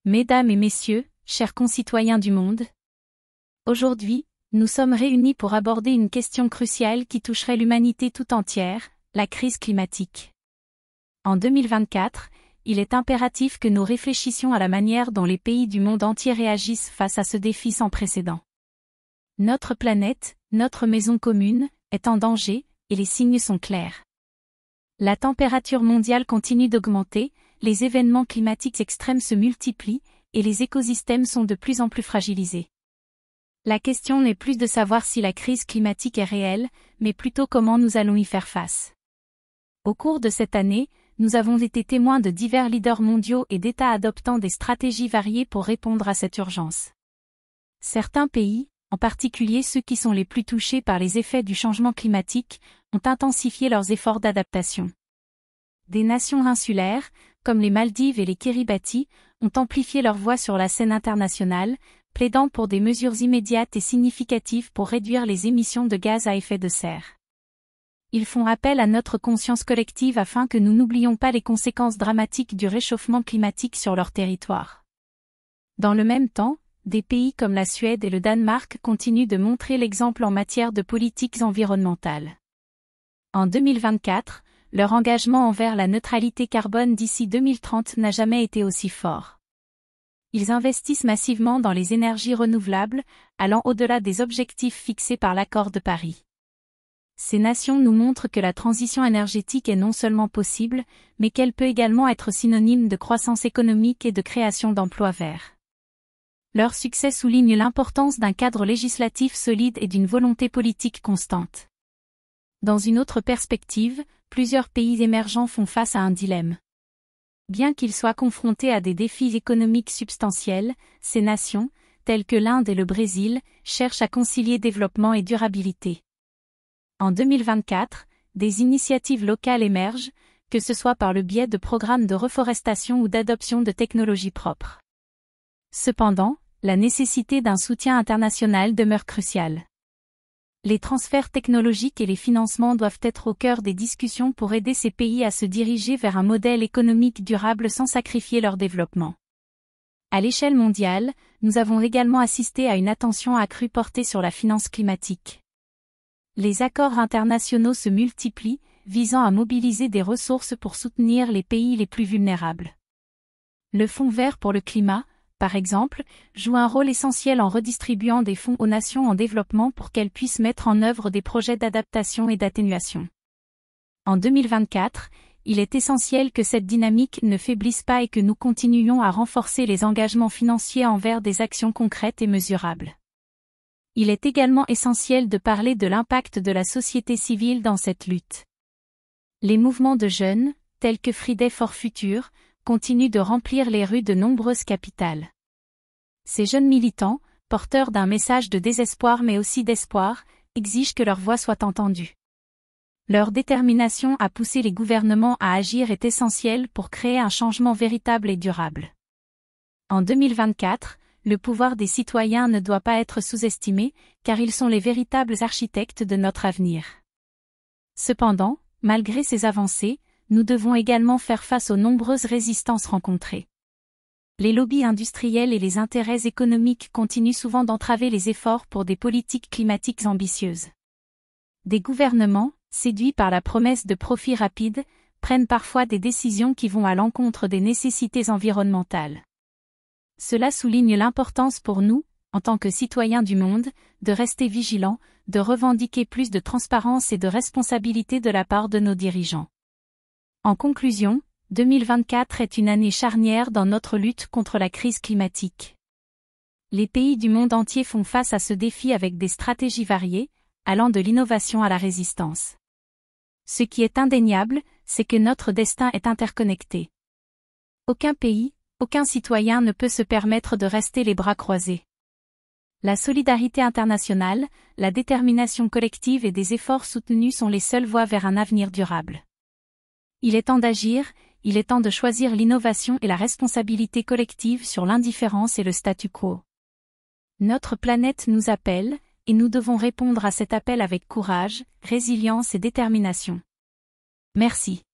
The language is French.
Mesdames et messieurs, chers concitoyens du monde, aujourd'hui, nous sommes réunis pour aborder une question cruciale qui toucherait l'humanité tout entière, la crise climatique. En 2024, il est impératif que nous réfléchissions à la manière dont les pays du monde entier réagissent face à ce défi sans précédent. Notre planète, notre maison commune, est en danger, et les signes sont clairs. La température mondiale continue d'augmenter, les événements climatiques extrêmes se multiplient, et les écosystèmes sont de plus en plus fragilisés. La question n'est plus de savoir si la crise climatique est réelle, mais plutôt comment nous allons y faire face. Au cours de cette année, nous avons été témoins de divers leaders mondiaux et d'États adoptant des stratégies variées pour répondre à cette urgence. Certains pays, en particulier ceux qui sont les plus touchés par les effets du changement climatique, ont intensifié leurs efforts d'adaptation. Des nations insulaires, comme les Maldives et les Kiribati, ont amplifié leur voix sur la scène internationale, plaidant pour des mesures immédiates et significatives pour réduire les émissions de gaz à effet de serre. Ils font appel à notre conscience collective afin que nous n'oublions pas les conséquences dramatiques du réchauffement climatique sur leur territoire. Dans le même temps, des pays comme la Suède et le Danemark continuent de montrer l'exemple en matière de politiques environnementales. En 2024, leur engagement envers la neutralité carbone d'ici 2030 n'a jamais été aussi fort. Ils investissent massivement dans les énergies renouvelables, allant au-delà des objectifs fixés par l'Accord de Paris. Ces nations nous montrent que la transition énergétique est non seulement possible, mais qu'elle peut également être synonyme de croissance économique et de création d'emplois verts. Leur succès souligne l'importance d'un cadre législatif solide et d'une volonté politique constante. Dans une autre perspective, plusieurs pays émergents font face à un dilemme. Bien qu'ils soient confrontés à des défis économiques substantiels, ces nations, telles que l'Inde et le Brésil, cherchent à concilier développement et durabilité. En 2024, des initiatives locales émergent, que ce soit par le biais de programmes de reforestation ou d'adoption de technologies propres. Cependant, la nécessité d'un soutien international demeure cruciale. Les transferts technologiques et les financements doivent être au cœur des discussions pour aider ces pays à se diriger vers un modèle économique durable sans sacrifier leur développement. À l'échelle mondiale, nous avons également assisté à une attention accrue portée sur la finance climatique. Les accords internationaux se multiplient, visant à mobiliser des ressources pour soutenir les pays les plus vulnérables. Le Fonds vert pour le climat, par exemple, joue un rôle essentiel en redistribuant des fonds aux nations en développement pour qu'elles puissent mettre en œuvre des projets d'adaptation et d'atténuation. En 2024, il est essentiel que cette dynamique ne faiblisse pas et que nous continuions à renforcer les engagements financiers envers des actions concrètes et mesurables. Il est également essentiel de parler de l'impact de la société civile dans cette lutte. Les mouvements de jeunes, tels que Fridays for Future, continuent de remplir les rues de nombreuses capitales. Ces jeunes militants, porteurs d'un message de désespoir mais aussi d'espoir, exigent que leur voix soit entendue. Leur détermination à pousser les gouvernements à agir est essentielle pour créer un changement véritable et durable. En 2024, le pouvoir des citoyens ne doit pas être sous-estimé, car ils sont les véritables architectes de notre avenir. Cependant, malgré ces avancées, nous devons également faire face aux nombreuses résistances rencontrées. Les lobbies industriels et les intérêts économiques continuent souvent d'entraver les efforts pour des politiques climatiques ambitieuses. Des gouvernements, séduits par la promesse de profits rapides, prennent parfois des décisions qui vont à l'encontre des nécessités environnementales. Cela souligne l'importance pour nous, en tant que citoyens du monde, de rester vigilants, de revendiquer plus de transparence et de responsabilité de la part de nos dirigeants. En conclusion, 2024 est une année charnière dans notre lutte contre la crise climatique. Les pays du monde entier font face à ce défi avec des stratégies variées, allant de l'innovation à la résistance. Ce qui est indéniable, c'est que notre destin est interconnecté. Aucun pays, aucun citoyen ne peut se permettre de rester les bras croisés. La solidarité internationale, la détermination collective et des efforts soutenus sont les seules voies vers un avenir durable. Il est temps d'agir, il est temps de choisir l'innovation et la responsabilité collective sur l'indifférence et le statu quo. Notre planète nous appelle, et nous devons répondre à cet appel avec courage, résilience et détermination. Merci.